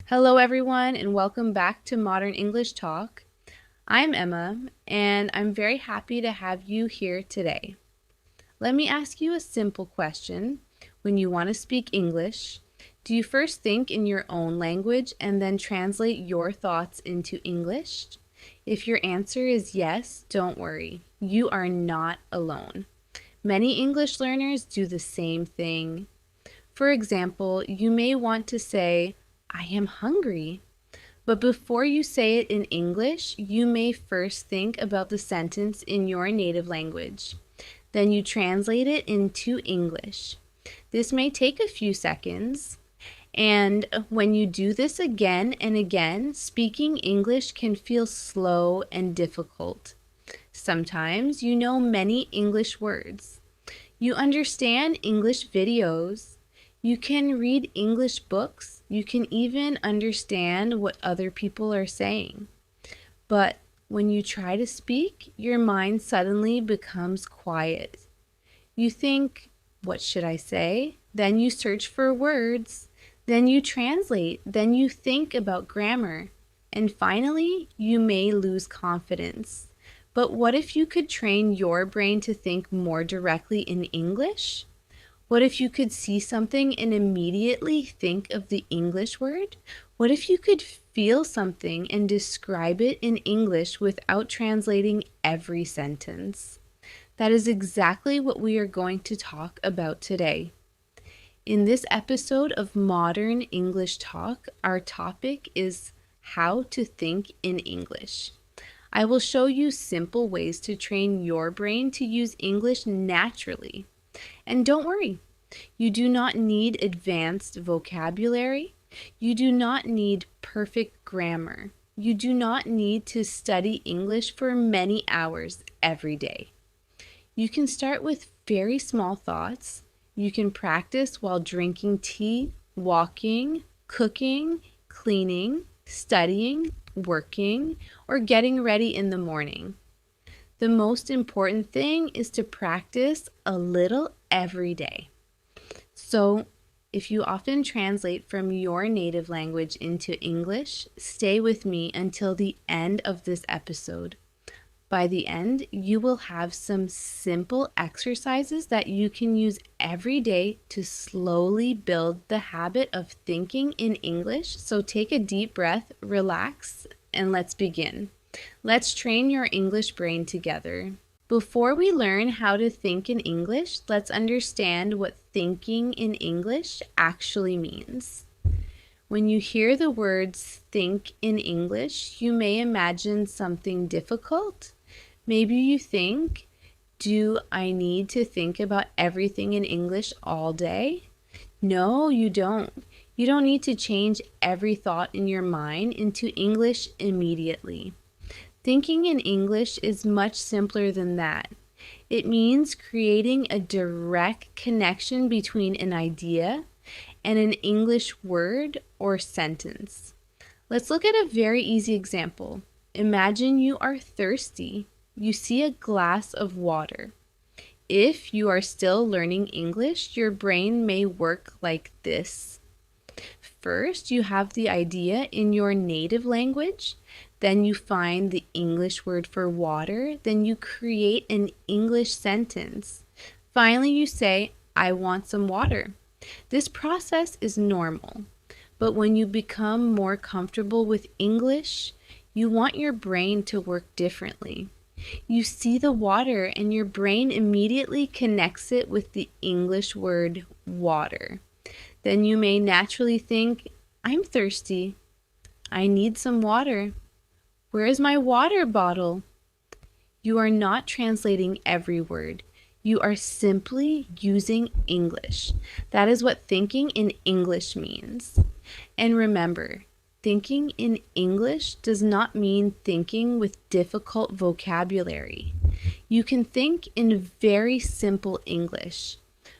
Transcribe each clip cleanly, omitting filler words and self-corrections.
Hello everyone and welcome back to Modern English Talk. I'm Emma and I'm very happy to have you here today. Let me ask you a simple question. When you want to speak English, do you first think in your own language and then translate your thoughts into English? If your answer is yes, don't worry. You are not alone. Many English learners do the same thing. For example, you may want to say, I am hungry. But before you say it in English, you may first think about the sentence in your native language. Then you translate it into English. This may take a few seconds. And when you do this again and again, speaking English can feel slow and difficult. Sometimes you know many English words. You understand English videos. You can read English books. You can even understand what other people are saying. But when you try to speak, your mind suddenly becomes quiet. You think, what should I say? Then you search for words. Then you translate. Then you think about grammar. And finally, you may lose confidence. But what if you could train your brain to think more directly in English? What if you could see something and immediately think of the English word? What if you could feel something and describe it in English without translating every sentence? That is exactly what we are going to talk about today. In this episode of Modern English Talk, our topic is how to think in English. I will show you simple ways to train your brain to use English naturally. And don't worry, you do not need advanced vocabulary. You do not need perfect grammar. You do not need to study English for many hours every day. You can start with very small thoughts. You can practice while drinking tea, walking, cooking, cleaning, studying, working, or getting ready in the morning. The most important thing is to practice a little every day. So, if you often translate from your native language into English, stay with me until the end of this episode. By the end, you will have some simple exercises that you can use every day to slowly build the habit of thinking in English. So take a deep breath, relax, and let's begin. Let's train your English brain together. Before we learn how to think in English, let's understand what thinking in English actually means. When you hear the words think in English, you may imagine something difficult. Maybe you think, do I need to think about everything in English all day? No, you don't. You don't need to change every thought in your mind into English immediately. Thinking in English is much simpler than that. It means creating a direct connection between an idea and an English word or sentence. Let's look at a very easy example. Imagine you are thirsty. You see a glass of water. If you are still learning English, your brain may work like this. First, you have the idea in your native language. Then you find the English word for water. Then you create an English sentence. Finally, you say, I want some water. This process is normal. But when you become more comfortable with English, you want your brain to work differently. You see the water and your brain immediately connects it with the English word water. Then you may naturally think, I'm thirsty. I need some water. Where is my water bottle? You are not translating every word. You are simply using English. That is what thinking in English means. And remember, thinking in English does not mean thinking with difficult vocabulary. You can think in very simple English.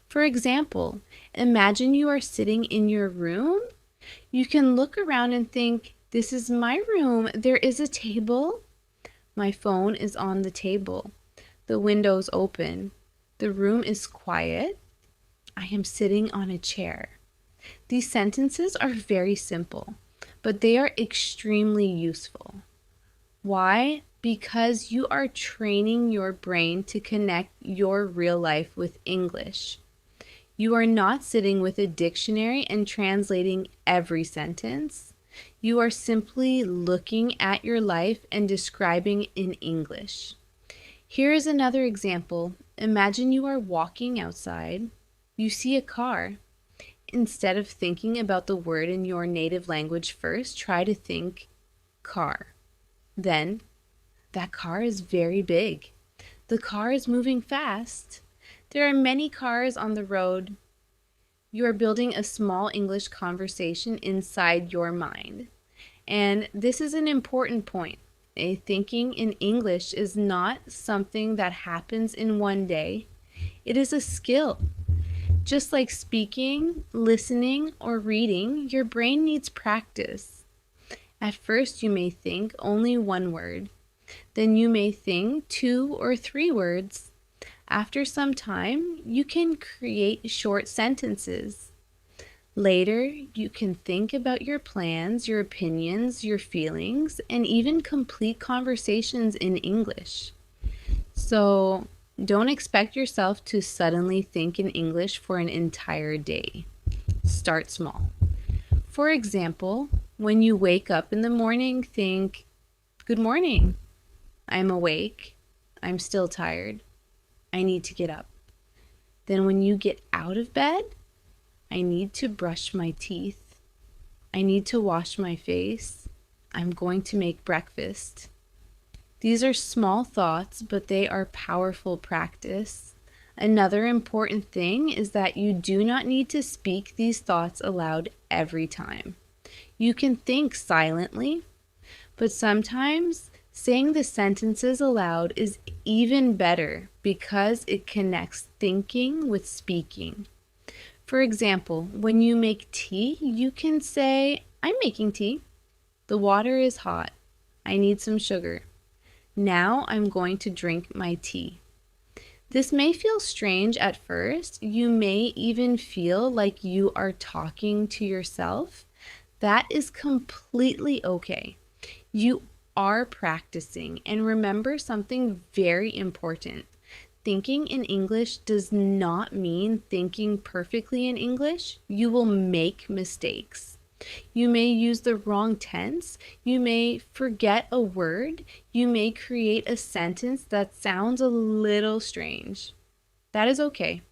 For example, imagine you are sitting in your room. You can look around and think, this is my room. There is a table. My phone is on the table. The window's open. The room is quiet. I am sitting on a chair. These sentences are very simple, but they are extremely useful. Why? Because you are training your brain to connect your real life with English. You are not sitting with a dictionary and translating every sentence. You are simply looking at your life and describing in English. Here is another example. Imagine you are walking outside. You see a car. Instead of thinking about the word in your native language first, try to think car. Then, that car is very big. The car is moving fast. There are many cars on the road. You are building a small English conversation inside your mind. And this is an important point. Thinking in English is not something that happens in one day. It is a skill. Just like speaking, listening, or reading, your brain needs practice. At first, you may think only one word. Then you may think 2 or 3 words. After some time, you can create short sentences. Later, you can think about your plans, your opinions, your feelings, and even complete conversations in English. So, don't expect yourself to suddenly think in English for an entire day. Start small. For example, when you wake up in the morning, think, "Good morning. I'm awake. I'm still tired. I need to get up." Then when you get out of bed, "I need to brush my teeth. I need to wash my face. I'm going to make breakfast." These are small thoughts, but they are powerful practice. Another important thing is that you do not need to speak these thoughts aloud every time. You can think silently, but sometimes saying the sentences aloud is even better because it connects thinking with speaking. For example, when you make tea, you can say, "I'm making tea. The water is hot. I need some sugar. Now I'm going to drink my tea." This may feel strange at first. You may even feel like you are talking to yourself. That is completely okay. You are practicing, and remember something very important. Thinking in English does not mean thinking perfectly in English. You will make mistakes. You may use the wrong tense. You may forget a word. You may create a sentence that sounds a little strange. That is okay.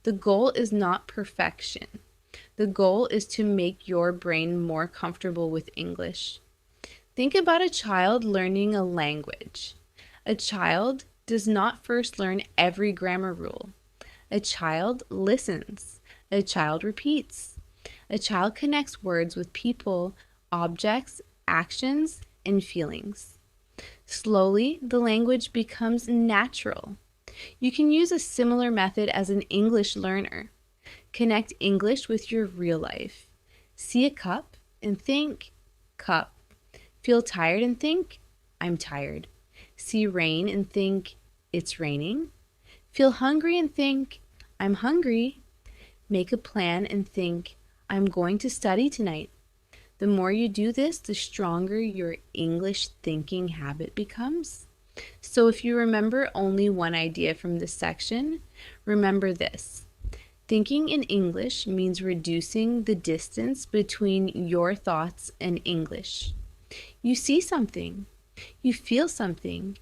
The goal is not perfection. The goal is to make your brain more comfortable with English. Think about a child learning a language. A child does not first learn every grammar rule. A child listens. A child repeats. A child connects words with people, objects, actions, and feelings. Slowly, the language becomes natural. You can use a similar method as an English learner. Connect English with your real life. See a cup and think, "Cup." Feel tired and think, "I'm tired." See rain and think, "It's raining." Feel hungry and think, "I'm hungry." Make a plan and think, "I'm going to study tonight." The more you do this, the stronger your English thinking habit becomes. So if you remember only one idea from this section, remember this. Thinking in English means reducing the distance between your thoughts and English. You see something, you feel something,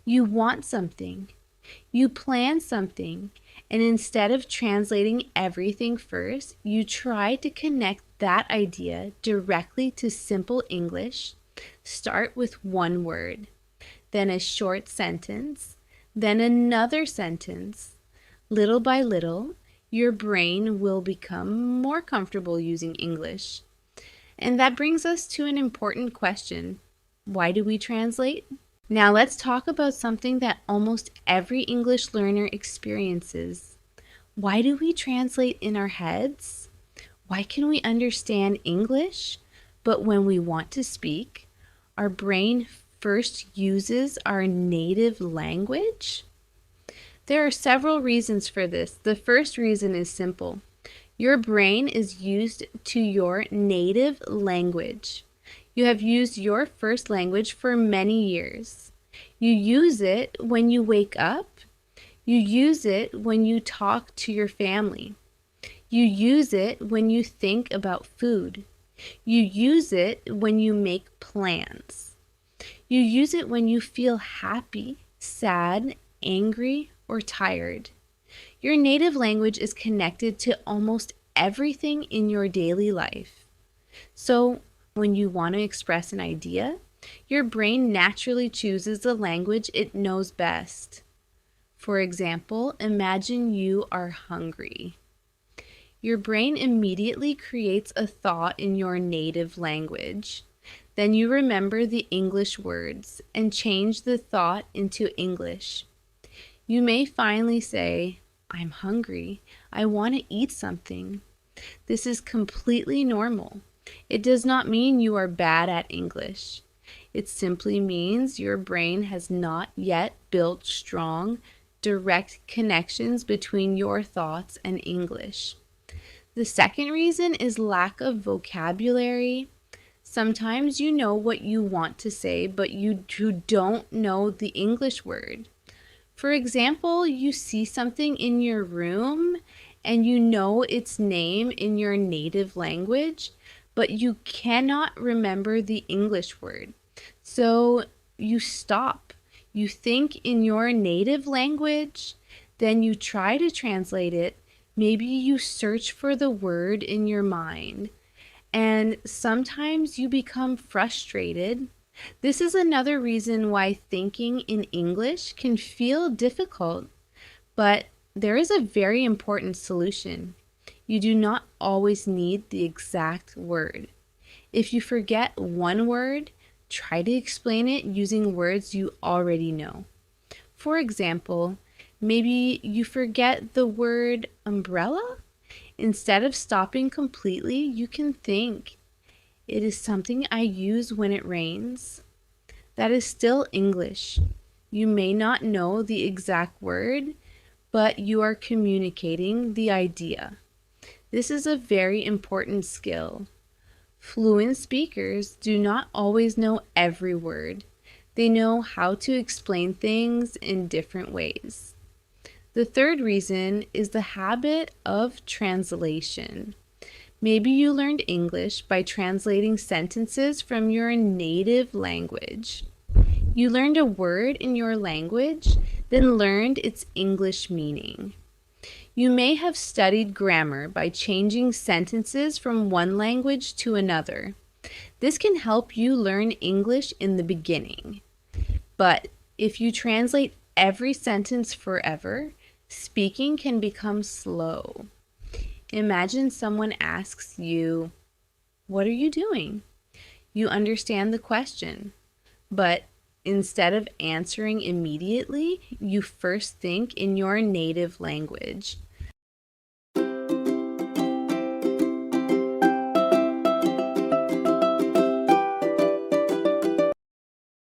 you want something, you plan something, and instead of translating everything first, you try to connect that idea directly to simple English. Start with one word, then a short sentence, then another sentence. Little by little, your brain will become more comfortable using English. And that brings us to an important question. Why do we translate? Now let's talk about something that almost every English learner experiences. Why do we translate in our heads? Why can we understand English, but when we want to speak, our brain first uses our native language? There are several reasons for this. The first reason is simple. Your brain is used to your native language. You have used your first language for many years. You use it when you wake up. You use it when you talk to your family. You use it when you think about food. You use it when you make plans. You use it when you feel happy, sad, angry, or tired. Your native language is connected to almost everything in your daily life. So, when you want to express an idea, your brain naturally chooses the language it knows best. For example, imagine you are hungry. Your brain immediately creates a thought in your native language. Then you remember the English words and change the thought into English. You may finally say, "I'm hungry. I want to eat something." This is completely normal. It does not mean you are bad at English. It simply means your brain has not yet built strong, direct connections between your thoughts and English. The second reason is lack of vocabulary. Sometimes you know what you want to say, but you don't know the English word. For example, you see something in your room and you know its name in your native language, but you cannot remember the English word. So you stop. You think in your native language, then you try to translate it. Maybe you search for the word in your mind, and sometimes you become frustrated. This is another reason why thinking in English can feel difficult, but there is a very important solution. You do not always need the exact word. If you forget one word, try to explain it using words you already know. For example, maybe you forget the word umbrella. Instead of stopping completely, you can think, "It is something I use when it rains." That is still English. You may not know the exact word, but you are communicating the idea. This is a very important skill. Fluent speakers do not always know every word. They know how to explain things in different ways. The third reason is the habit of translation. Maybe you learned English by translating sentences from your native language. You learned a word in your language, then learned its English meaning. You may have studied grammar by changing sentences from one language to another. This can help you learn English in the beginning. But if you translate every sentence forever, speaking can become slow. Imagine someone asks you, "What are you doing?" You understand the question, but instead of answering immediately, you first think in your native language.